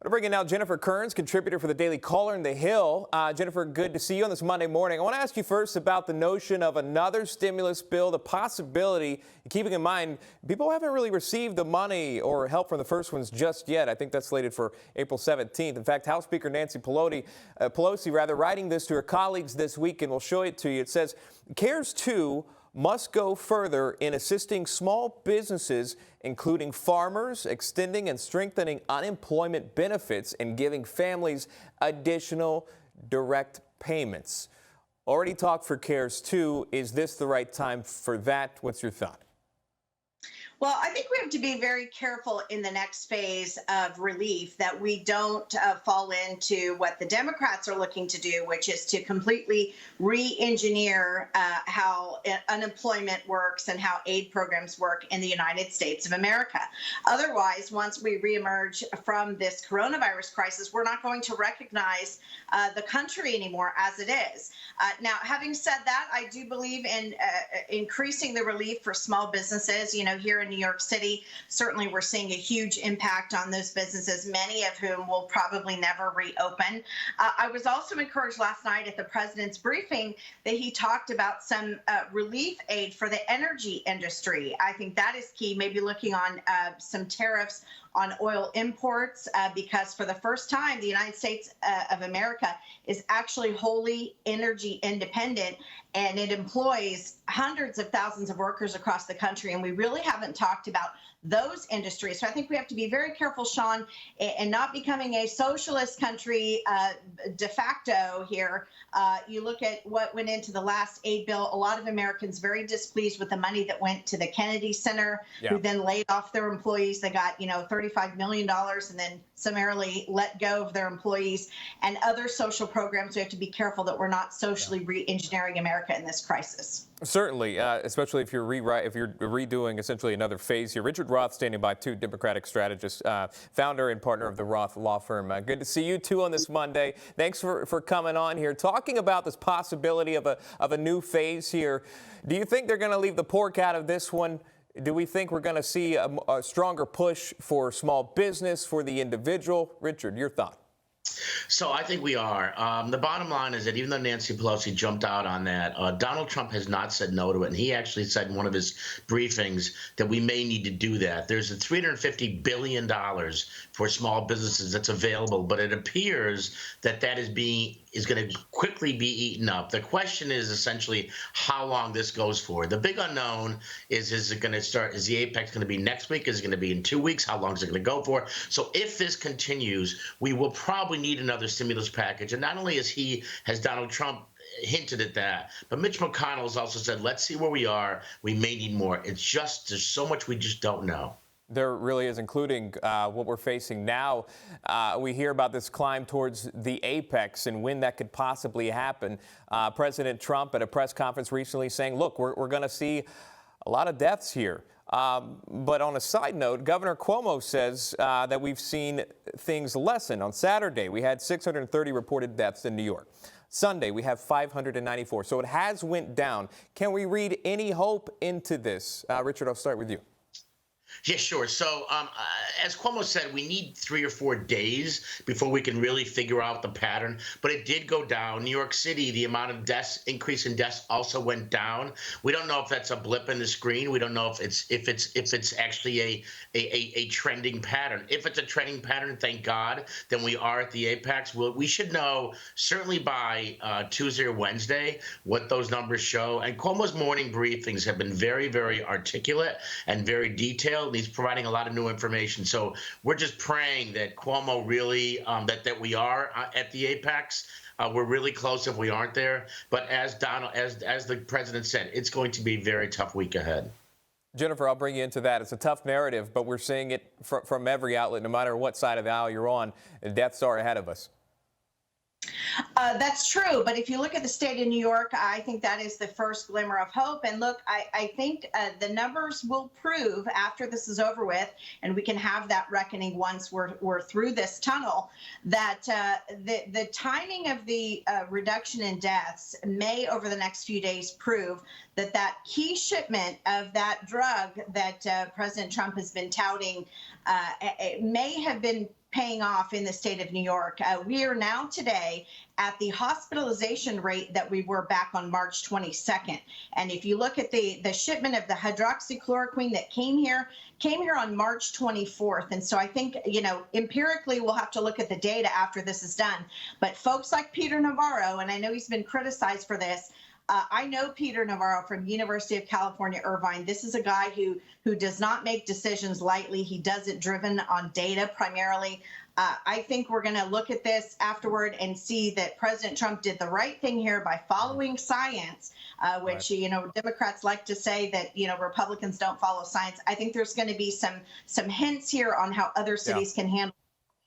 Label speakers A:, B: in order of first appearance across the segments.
A: To bring in now Jennifer Kearns, contributor for the Daily Caller in The Hill. Jennifer, good to see you on this Monday morning. I want to ask you first about the notion of another stimulus bill, the possibility, keeping in mind people haven't really received the money or help from the first ones just yet. I think that's slated for April 17th. In fact, House Speaker Nancy Pelosi, writing this to her colleagues this week, and we'll show it to you. It says, CARES 2 must go further in assisting small businesses, including farmers, extending and strengthening unemployment benefits, and giving families additional direct payments. Already talked for CARES 2. Is this the right time for that? What's your thought?
B: Well, I think we have to be very careful in the next phase of relief that we don't fall into what the Democrats are looking to do, which is to completely re-engineer how unemployment works and how aid programs work in the United States of America. Otherwise, once we reemerge from this coronavirus crisis, we're not going to recognize the country anymore as it is. Now, having said that, I do believe in increasing the relief for small businesses. You know, here in New York City, certainly we're seeing a huge impact on those businesses, many of whom will probably never reopen. I was also encouraged last night at the president's briefing that he talked about some relief aid for the energy industry. I think that is key, maybe looking on some tariffs on oil imports, because for the first time, the United States of America is actually wholly energy independent, and it employs hundreds of thousands of workers across the country. And we really haven't talked about those industries. So I think we have to be very careful, Sean, in not becoming a socialist country de facto here. You look at what went into the last aid bill. A lot of Americans very displeased with the money that went to the Kennedy Center, who then laid off their employees. They got, $35 million and then summarily let go of their employees, and other social programs. We have to be careful that we're not socially re-engineering America in this crisis.
A: Certainly, especially if you're redoing essentially another phase here. Richard Roth standing by, too, Democratic strategist, founder and partner of the Roth law firm. Good to see you too on this Monday. Thanks for coming on here, talking about this possibility of a new phase here. Do you think they're going to leave the pork out of this one? Do we think we're going to see a stronger push for small business, for the individual? Richard, your thought?
C: So I think we are. The bottom line is that even though Nancy Pelosi jumped out on that, Donald Trump has not said no to it. And he actually said in one of his briefings that we may need to do that. There's a $350 billion for small businesses that's available, but it appears that is going to quickly be eaten up. The question is essentially how long this goes for. The big unknown is it going to start? Is the apex going to be next week? Is it going to be in 2 weeks? How long is it going to go for? So if this continues, we will probably need another stimulus package. And not only has Donald Trump hinted at that, but Mitch McConnell has also said, let's see where we are. We may need more. It's just, there's so much we just don't know.
A: There really is, including what we're facing now. We hear about this climb towards the apex and when that could possibly happen. President Trump at a press conference recently saying, look, we're going to see a lot of deaths here. But on a side note, Governor Cuomo says that we've seen things lessen. On Saturday, we had 630 reported deaths in New York. Sunday, we have 594. So it has went down. Can we read any hope into this? Richard, I'll start with you.
C: Yeah, sure. So as Cuomo said, we need 3 or 4 days before we can really figure out the pattern. But it did go down. New York City, the amount of increase in deaths also went down. We don't know if that's a blip in the screen. We don't know if it's actually a trending pattern. If it's a trending pattern, thank God, then we are at the apex. We should know certainly by Tuesday or Wednesday what those numbers show. And Cuomo's morning briefings have been very, very articulate and very detailed. He's providing a lot of new information. So we're just praying that Cuomo really, that we are at the apex. We're really close if we aren't there. But as the president said, it's going to be a very tough week ahead.
A: Jennifer, I'll bring you into that. It's a tough narrative, but we're seeing it from every outlet, no matter what side of the aisle you're on. Deaths are ahead of us.
B: That's true. But if you look at the state of New York, I think that is the first glimmer of hope. And look, I think the numbers will prove after this is over with, and we can have that reckoning once we're through this tunnel, that the timing of the reduction in deaths may over the next few days prove that key shipment of that drug that President Trump has been touting it may have been paying off in the state of New York. We are now today at the hospitalization rate that we were back on March 22nd. And if you look at the shipment of the hydroxychloroquine that came here on March 24th. And so I think, empirically, we'll have to look at the data after this is done. But folks like Peter Navarro, and I know he's been criticized for this, I know Peter Navarro from University of California, Irvine. This is a guy who does not make decisions lightly. He does it driven on data primarily. I think we're going to look at this afterward and see that President Trump did the right thing here by following science, which, Democrats like to say that, Republicans don't follow science. I think there's going to be some hints here on how other cities can handle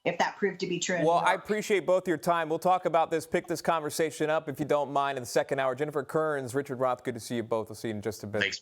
B: if that proved to be true.
A: Well, I appreciate both your time. We'll talk about this, pick this conversation up, if you don't mind, in the second hour. Jennifer Kearns, Richard Roth, good to see you both. We'll see you in just a bit.
C: Thanks.